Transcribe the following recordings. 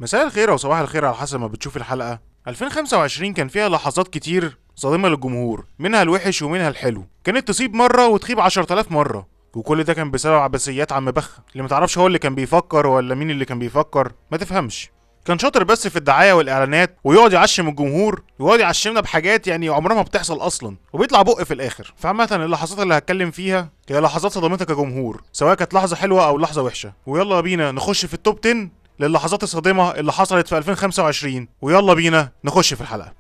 مساء الخير او صباح الخير على حسب ما بتشوف الحلقه. 2025 كان فيها لحظات كتير صادمه للجمهور، منها الوحش ومنها الحلو. كانت تصيب مره وتخيب 10000 مره، وكل ده كان بسبب عبثيات عم بخ اللي متعرفش هو اللي كان بيفكر ولا مين اللي كان بيفكر، ما تفهمش. كان شاطر بس في الدعايه والاعلانات، ويقعد يعشم الجمهور ويقعد يعشمنا بحاجات يعني عمرها ما بتحصل اصلا، وبيطلع بق في الاخر. فعامه اللحظات اللي هتكلم فيها هي لحظات صدمتك كجمهور، سواء كانت لحظه حلوه او لحظه وحشه. ويلا بينا نخش في التوب 10 للحظات الصادمة اللي حصلت في 2025، ويلا بينا نخش في الحلقة.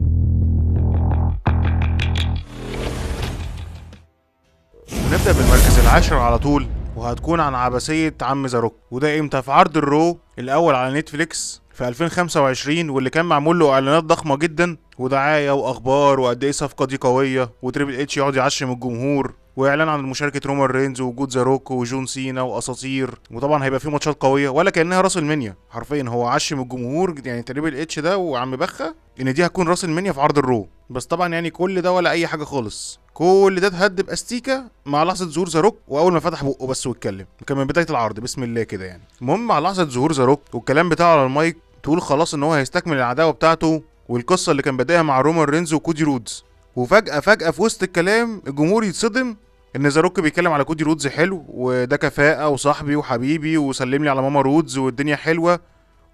ونبدأ بالمركز العاشر على طول، وهتكون عن عبثية عم زاروك. وده امتى؟ في عرض الرو الأول على نتفليكس في 2025، واللي كان معمول له اعلانات ضخمة جدا ودعاية واخبار وقد ايه الصفقة دي قوية، وتريبل اتش يقعد يعشم الجمهور، واعلان عن مشاركة رومان رينز ووجود زاروك وجون سينا واساطير، وطبعا هيبقى في ماتشات قوية ولا كأنها راس المنيا. حرفيا هو عشم الجمهور يعني تريبل اتش ده وعم بخة ان دي هتكون راس المنيا في عرض الرو. بس طبعا يعني كل ده ولا اي حاجة خالص، كل ده اتهد باستيكا مع لحظه ظهور زاروك، واول ما فتح بقه بس واتكلم. كان من بدايه العرض بسم الله كده يعني. المهم مع لحظه ظهور زاروك والكلام بتاعه على المايك، تقول خلاص ان هو هيستكمل العداوه بتاعته والقصه اللي كان بادئها مع رومان رينز وكودي رودز. وفجاه في وسط الكلام الجمهور يتصدم ان زاروك بيتكلم على كودي رودز حلو، وده كفاءه وصاحبي وحبيبي وسلم لي على ماما رودز والدنيا حلوه،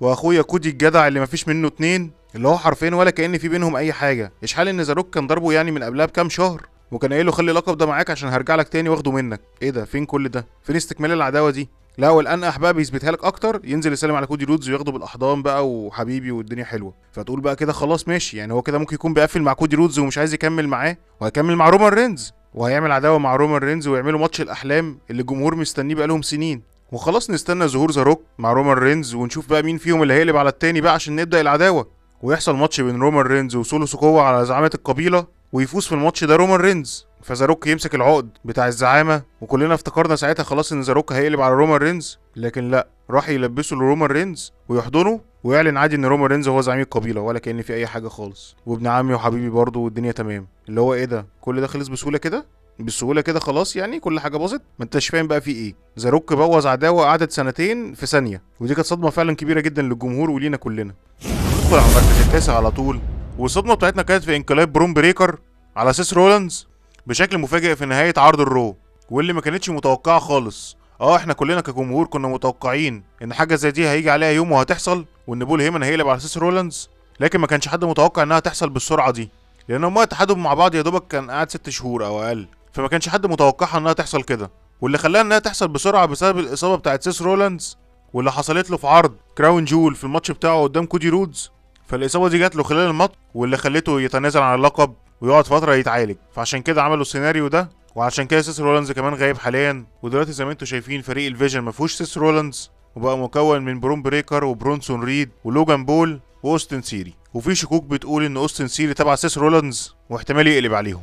واخويا كودي الجدع اللي مفيش منه اتنين، اللي هو حرفيا ولا كأن في بينهم اي حاجه. اشحال ان زاروك كان ضربه يعني من قبلها بكام شهر، وكان قايل له خلي اللقب ده معاك عشان هرجع لك تاني واخده منك. ايه ده؟ فين كل ده؟ فين استكمال العداوه دي؟ لا، والانقح بقى بيثبتها لك اكتر، ينزل يسلم على كودي رودز وياخده بالاحضان بقى وحبيبي والدنيا حلوه. فتقول بقى كده خلاص ماشي، يعني هو كده ممكن يكون بيقفل مع كودي رودز ومش عايز يكمل معاه، وهيكمل مع رومان رينز، وهيعمل عداوه مع رومان رينز ويعملوا ماتش الاحلام اللي الجمهور مستنيه بقالهم سنين. وخلاص نستنى ظهور زاروك مع رومان رينز ونشوف بقى مين فيهم اللي هيقلب على التاني بقى عشان نبدا العداوه، ويحصل ماتش بين رومان رينز وسولو سوكوا على زعامه القبيله، ويفوز في الماتش ده رومان رينز. فزاروك يمسك العقد بتاع الزعامه، وكلنا افتكرنا ساعتها خلاص ان زاروك هيقلب على رومان رينز، لكن لا، راح يلبسه لرومان رينز ويحضنه ويعلن عادي ان رومان رينز هو زعيم القبيله، ولا كأن في اي حاجه خالص، وابن عمي وحبيبي برضه والدنيا تمام. اللي هو ايه ده؟ كل ده خلص بسهوله كده؟ بالسهوله كده خلاص يعني كل حاجه باظت؟ ما انتش فاهم بقى في ايه. زاروك بوظ عداوه قعدت سنتين في ثانيه، ودي كانت صدمه فعلا كبيره جدا للجمهور ولينا كلنا. ندخل على المركز التاسع على طول، والصدمه بتاعتنا كانت في انقلاب برون بريكر على سيس رولانز بشكل مفاجئ في نهايه عرض الرو، واللي ما كانتش متوقعه خالص. احنا كلنا كجمهور كنا متوقعين ان حاجه زي دي هيجي عليها يوم وهتحصل، وان بول هيمن هيقلب على سيس رولانز، لكن ما كانش حد متوقع انها تحصل بالسرعه دي، لان هما اتحادهم مع بعض يا دوبك كان قاعد 6 شهور او اقل، فما كانش حد متوقعها انها تحصل كده. واللي خلاها انها تحصل بسرعه بسبب الاصابه بتاعت سيس رولانز، واللي حصلت له في عرض كراون جول في الماتش بتاعه قدام كودي رودز. فالاصابه دي جات له خلال الماتش، واللي خلته يتنازل عن اللقب ويقعد فتره يتعالج، فعشان كده عملوا السيناريو ده. وعشان كده سيس رولانز كمان غايب حاليا، ودلوقتي زي ما انتم شايفين فريق الفيجن ما فيهوش سيس رولانز، وبقى مكون من برون بريكر وبرونسون ريد ولوجان بول واوستن سيري، وفي شكوك بتقول ان اوستن سيري تبع سيس رولانز واحتمال يقلب عليهم.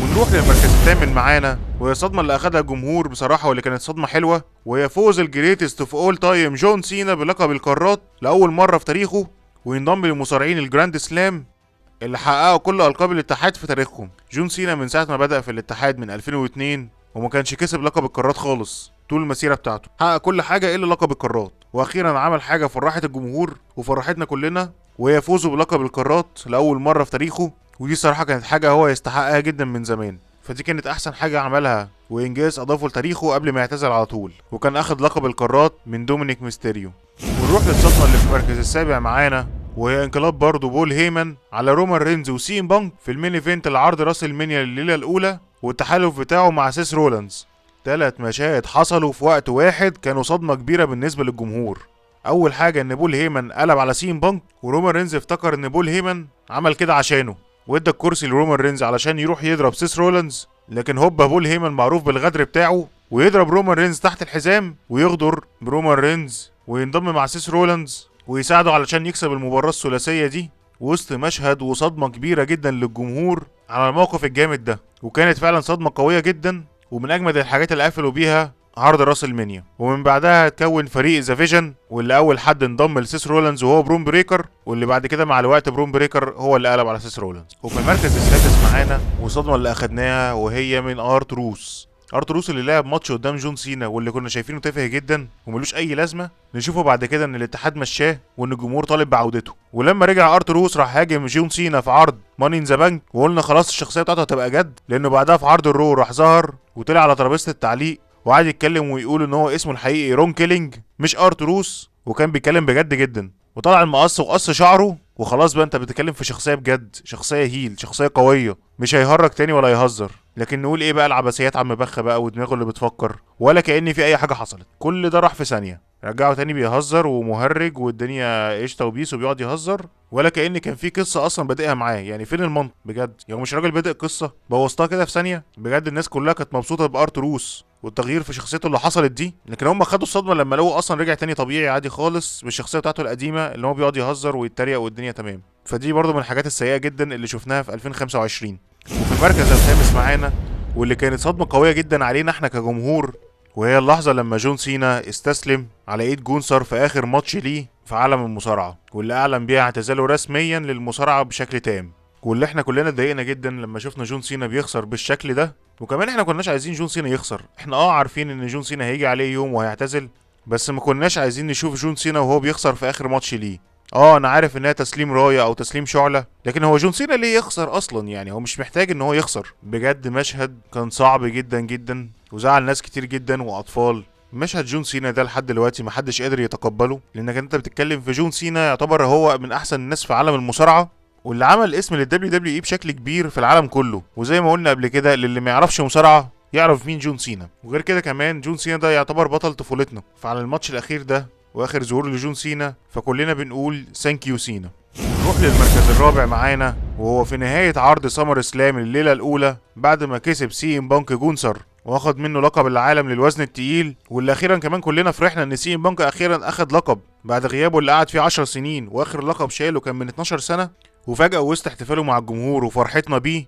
ونروح للمركز الثامن معانا، وهي الصدمة اللي أخدها الجمهور بصراحة واللي كانت صدمة حلوة، وهي فوز الجريتست اوف اول تايم جون سينا بلقب القارات لأول مرة في تاريخه، وينضم لمصارعين الجراند سلام اللي حققوا كل ألقاب الاتحاد في تاريخهم. جون سينا من ساعة ما بدأ في الاتحاد من 2002 وما كانش كسب لقب القارات خالص طول المسيرة بتاعته، حقق كل حاجة إلا لقب القارات، وأخيرا عمل حاجة فرحت الجمهور وفرحتنا كلنا، وهي فوزه بلقب القارات لأول مرة في تاريخه. ودي صراحة كانت حاجة هو يستحقها جدا من زمان، فدي كانت أحسن حاجة عملها وإنجاز أضافه لتاريخه قبل ما يعتزل على طول، وكان أخد لقب القارات من دومينيك ميستيريو. ونروح للصدمة اللي في المركز السابع معانا، وهي انقلاب برضه بول هيمن على رومان رينز وسين بانك في المين ايفنت لعرض راس المنيا الليلة الأولى، والتحالف بتاعه مع سيس رولانز. 3 مشاهد حصلوا في وقت واحد كانوا صدمة كبيرة بالنسبة للجمهور. أول حاجة إن بول هيمن قلب على سين بانك، ورومان رينز افتكر إن بول هيمن عمل كده عشانه، وادى الكرسي لرومان رينز علشان يروح يضرب سيس رولانز، لكن هوبا بول هيمن معروف بالغدر بتاعه ويضرب رومان رينز تحت الحزام ويغدر برومان رينز وينضم مع سيس رولانز ويساعده علشان يكسب المباراة الثلاثية دي، وسط مشهد وصدمة كبيرة جدا للجمهور على الموقف الجامد ده. وكانت فعلا صدمة قوية جدا، ومن أجمد الحاجات اللي قفلوا بيها عرض راس المنيا. ومن بعدها اتكون فريق ذا فيجن، واللي أول حد انضم لسيس رولانز وهو برون بريكر، واللي بعد كده مع الوقت برون بريكر هو اللي قلب على سيس رولانز. وفي المركز السادس معانا والصدمة اللي أخدناها وهي من ارت روس. ارتروس اللي لعب ماتش قدام جون سينا واللي كنا شايفينه تافه جدا وملوش اي لازمه، نشوفه بعد كده ان الاتحاد مشاه وان الجمهور طالب بعودته. ولما رجع ارتروس راح هاجم جون سينا في عرض ماني ان ذا بانك، وقلنا خلاص الشخصيه بتاعته هتبقى جد، لانه بعدها في عرض الرو راح ظهر وطلع على ترابيزه التعليق وقعد يتكلم ويقول ان هو اسمه الحقيقي رون كيلينج مش ارتروس، وكان بيتكلم بجد جدا، وطلع المقص وقص شعره. وخلاص بقى انت بتتكلم في شخصيه بجد، شخصيه هيل، شخصيه قويه، مش هيهرج تاني ولا يهزر. لكن نقول ايه بقى العبثيات عم بخ بقى ودماغه اللي بتفكر، ولا كأن في اي حاجه حصلت. كل ده راح في ثانيه، رجعه تاني بيهزر ومهرج والدنيا قشطه وبيس وبيقعد يهزر، ولا كأن كان في قصه اصلا بادئها معاه. يعني فين المنطق بجد؟ يعني مش راجل بادئ قصه بوظتها كده في ثانيه؟ بجد الناس كلها كانت مبسوطه بارتروس والتغيير في شخصيته اللي حصلت دي، لكن هم خدوا الصدمه لما لقوه اصلا رجع تاني طبيعي عادي خالص بالشخصيه بتاعته القديمه اللي هو بيقعد يهزر ويتريق والدنيا تمام. فدي برضه من الحاجات السيئه جدا اللي شفناها في 2025. وفي المركز الخامس معانا واللي كانت صدمه قويه جدا علينا احنا كجمهور، وهي اللحظه لما جون سينا استسلم على ايد جونسر في اخر ماتش ليه في عالم المصارعه، واللي اعلن بيها اعتزاله رسميا للمصارعه بشكل تام. واللي احنا كلنا اتضايقنا جدا لما شفنا جون سينا بيخسر بالشكل ده. وكمان احنا كناش عايزين جون سينا يخسر، احنا عارفين ان جون سينا هيجي عليه يوم وهيعتزل، بس ما كناش عايزين نشوف جون سينا وهو بيخسر في اخر ماتش ليه. انا عارف انها تسليم رايه او تسليم شعله، لكن هو جون سينا ليه يخسر اصلا؟ يعني هو مش محتاج ان هو يخسر. بجد مشهد كان صعب جدا جدا وزعل ناس كتير جدا واطفال. مشهد جون سينا ده لحد دلوقتي محدش قادر يتقبله، لانك انت بتتكلم في جون سينا يعتبر هو من احسن الناس في عالم المصارعه، واللي عمل اسم للدبليو دبليو اي بشكل كبير في العالم كله. وزي ما قلنا قبل كده، للي ما يعرفش مصارعه يعرف مين جون سينا. وغير كده كمان جون سينا ده يعتبر بطل طفولتنا، فعلى الماتش الاخير ده واخر ظهور لجون سينا فكلنا بنقول ثانك يو سينا. نروح للمركز الرابع معانا، وهو في نهايه عرض سمر سلام الليله الاولى بعد ما كسب سي ام بانك جونسر واخد منه لقب العالم للوزن التقيل، واللي اخيرا كمان كلنا فرحنا ان سي ام بانك اخيرا اخد لقب بعد غيابه اللي قعد فيه 10 سنين، واخر لقب شاله كان من 12 سنه. وفجاه وسط احتفاله مع الجمهور وفرحتنا بيه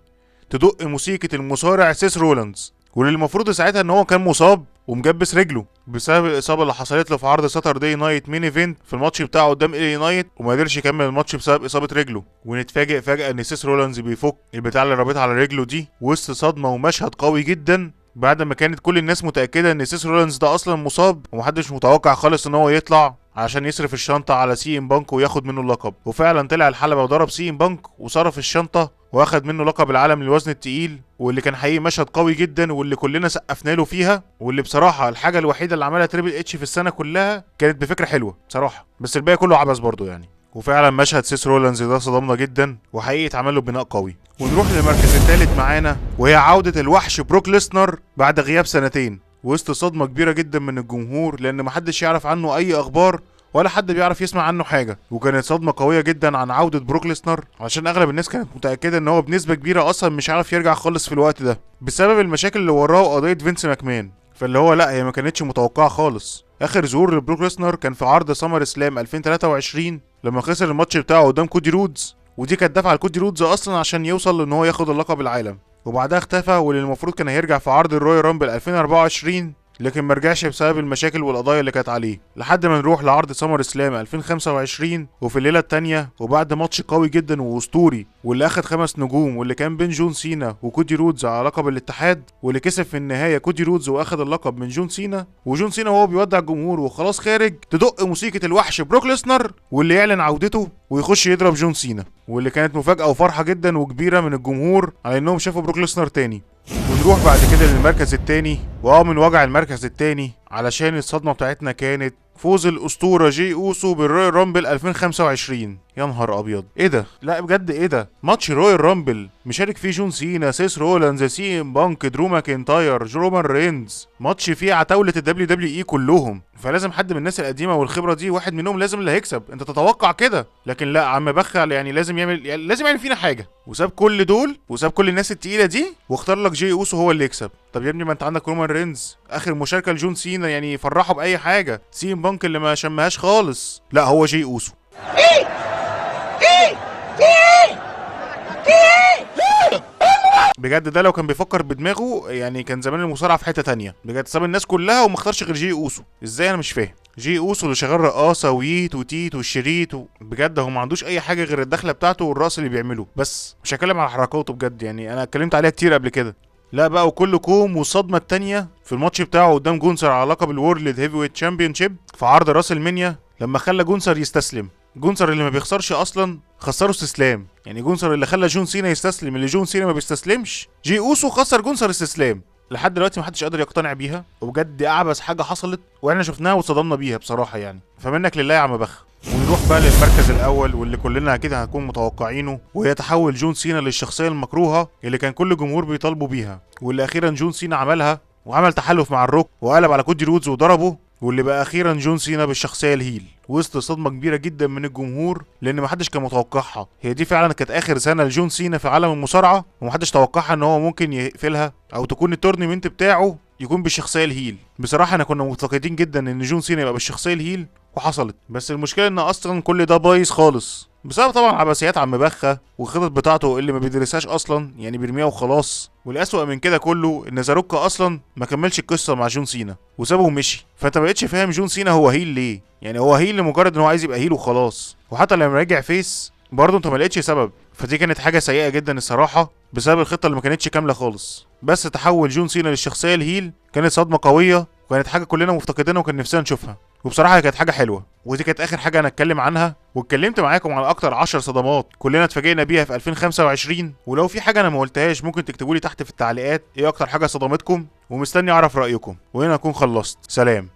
تدق موسيقى المصارع سيس رولانز، واللي المفروض ساعتها ان هو كان مصاب ومجبس رجله بسبب الاصابه اللي حصلت له في عرض ساتردي نايت مين ايفنت في الماتش بتاعه قدام الي نايت، وما قدرش يكمل الماتش بسبب اصابه رجله. ونتفاجئ فجاه ان سيس رولانز بيفك البتاع اللي رابطها على رجله دي وسط صدمه ومشهد قوي جدا، بعد ما كانت كل الناس متاكده ان سيس رولانز ده اصلا مصاب، ومحدش متوقع خالص ان هو يطلع عشان يصرف الشنطه على سي ام بانك وياخد منه اللقب. وفعلا طلع الحلبه وضرب سي ام بانك وصرف الشنطه واخد منه لقب العالم للوزن التقيل، واللي كان حقيقي مشهد قوي جدا واللي كلنا سقفنا له فيها. واللي بصراحه الحاجه الوحيده اللي عملها تريبل اتش في السنه كلها كانت بفكره حلوه بصراحه، بس الباقي كله عبث برضه يعني. وفعلا مشهد سيس رولانز ده صدمنا جدا وحقيقي اتعمل له بناء قوي. ونروح للمركز الثالث معانا، وهي عوده الوحش بروك ليسنر بعد غياب سنتين، وسط صدمه كبيره جدا من الجمهور لان محدش يعرف عنه اي اخبار ولا حد بيعرف يسمع عنه حاجه. وكانت صدمه قويه جدا عن عوده بروك ليسنر، عشان اغلب الناس كانت متاكده ان هو بنسبه كبيره اصلا مش عارف يرجع خالص في الوقت ده بسبب المشاكل اللي وراه قضيه فينس ماكمان. فاللي هو لا، هي ما كانتش متوقعه خالص. اخر ظهور لبروك ليسنر كان في عرض سمر سلام 2023 لما خسر الماتش بتاعه قدام كودي رودز، ودي كانت دفعه لكودي رودز اصلا عشان يوصل لان هو ياخد اللقب العالم. وبعدها اختفى، واللي المفروض كان هيرجع في عرض الرويال رامبل 2024 لكن مرجعش بسبب المشاكل والقضايا اللي كانت عليه. لحد ما نروح لعرض سمر سلام 2025 وفي الليله الثانيه وبعد ماتش قوي جدا واسطوري واللي اخد 5 نجوم، واللي كان بين جون سينا وكودي رودز على لقب الاتحاد، واللي كسب في النهايه كودي رودز واخد اللقب من جون سينا. وجون سينا وهو بيودع الجمهور وخلاص خارج تدق موسيقى الوحش بروك ليسنر واللي يعلن عودته ويخش يضرب جون سينا، واللي كانت مفاجاه وفرحه جدا وكبيره من الجمهور على انهم شافوا بروك ليسنر تاني. ونروح بعد كده للمركز التاني، من وجع المركز التاني علشان الصدمه بتاعتنا كانت فوز الاسطوره جي اوسو بالرويال رامبل 2025. يا نهار ابيض، ايه ده؟ لا بجد ايه ده؟ ماتش رويال رامبل مشارك فيه جون سينا، سيس رولانز، سي ام بانك، درو ماكنتاير، رومان رينز، ماتش فيه عتاوله الدبليو دبليو اي كلهم، فلازم حد من الناس القديمه والخبره دي واحد منهم لازم اللي هيكسب. انت تتوقع كده، لكن لا، عم بخل يعني لازم يعمل فينا حاجه، وساب كل دول وساب كل الناس التقيله دي واختار لك جي اوسو هو اللي يكسب. طب يا ابني ما انت عندك رومان رينز اخر مشاركه لجون سينا، يعني يفرحوا باي حاجه. سي ام بانك اللي ما شمهاش خالص، لا هو جي اوسو. بجد ده لو كان بيفكر بدماغه يعني كان زمان المصارعه في حته تانية. بجد ساب الناس كلها وما اختارش غير جي اوسو، ازاي؟ انا مش فاهم. جي اوسو اللي شغال رقاصه ويت وتيت والشريط بجد هو ما عندوش اي حاجه غير الدخله بتاعته والرقص اللي بيعمله، بس مش هتكلم على حركاته بجد، يعني انا اتكلمت عليها كتير قبل كده. لا بقى وكل كوم. والصدمه التانيه في الماتش بتاعه قدام جونسر على لقب الورلد هيفي ويت تشامبيونشيب في عرض راس المنيا، لما خلى جونسر يستسلم. جونسر اللي ما بيخسرش اصلا خسره استسلام. يعني جونسر اللي خلى جون سينا يستسلم، اللي جون سينا ما بيستسلمش، جي اوسو خسر جونسر استسلام. لحد دلوقتي محدش قادر يقتنع بيها، وبجد اعبث حاجه حصلت واحنا شفناها واتصدمنا بيها بصراحه يعني. فمنك لله يا عم بخ. ونروح بقى للمركز الاول واللي كلنا اكيد هنكون متوقعينه، وهي تحول جون سينا للشخصيه المكروهه اللي كان كل الجمهور بيطالبوا بيها، واللي اخيرا جون سينا عملها وعمل تحالف مع الروك وقلب على كودي رودز وضربه، واللي بقى اخيرا جون سينا بالشخصيه الهيل وسط صدمه كبيره جدا من الجمهور، لان محدش كان متوقعها. هي دي فعلا كانت اخر سنه لجون سينا في عالم المصارعه، ومحدش توقعها ان هو ممكن يقفلها او تكون التورنمنت بتاعه يكون بالشخصيه الهيل. بصراحه انا كنا متفقدين جدا ان جون سينا يبقى بالشخصيه الهيل، وحصلت. بس المشكله ان اصلا كل ده بايظ خالص بسبب طبعا عبثيات عم بخه والخطط بتاعته اللي ما بيدرسهاش اصلا، يعني بيرميها وخلاص. والاسوأ من كده كله ان زاروكا اصلا ما كملش القصه مع جون سينا وسابه ومشي. فانت ما بقتش فاهم جون سينا هو هيل ليه، يعني هو هيل لمجرد ان هو عايز يبقى هيل وخلاص. وحتى لما رجع فيس برضه انت ما لقيتش سبب. فدي كانت حاجه سيئه جدا الصراحه بسبب الخطه اللي ما كانتش كامله خالص. بس تحول جون سينا للشخصيه الهيل كانت صدمه قويه، وكانت حاجه كلنا مفتقدينها وكان نفسنا نشوفها. وبصراحه كانت حاجه حلوه. ودي كانت اخر حاجه انا اتكلم عنها، واتكلمت معاكم على اكتر 10 صدمات كلنا اتفاجئنا بيها في 2025. ولو في حاجه انا ما قلتهاش ممكن تكتبوا لي تحت في التعليقات ايه اكتر حاجه صدمتكم، ومستني اعرف رايكم. وهنا اكون خلصت. سلام.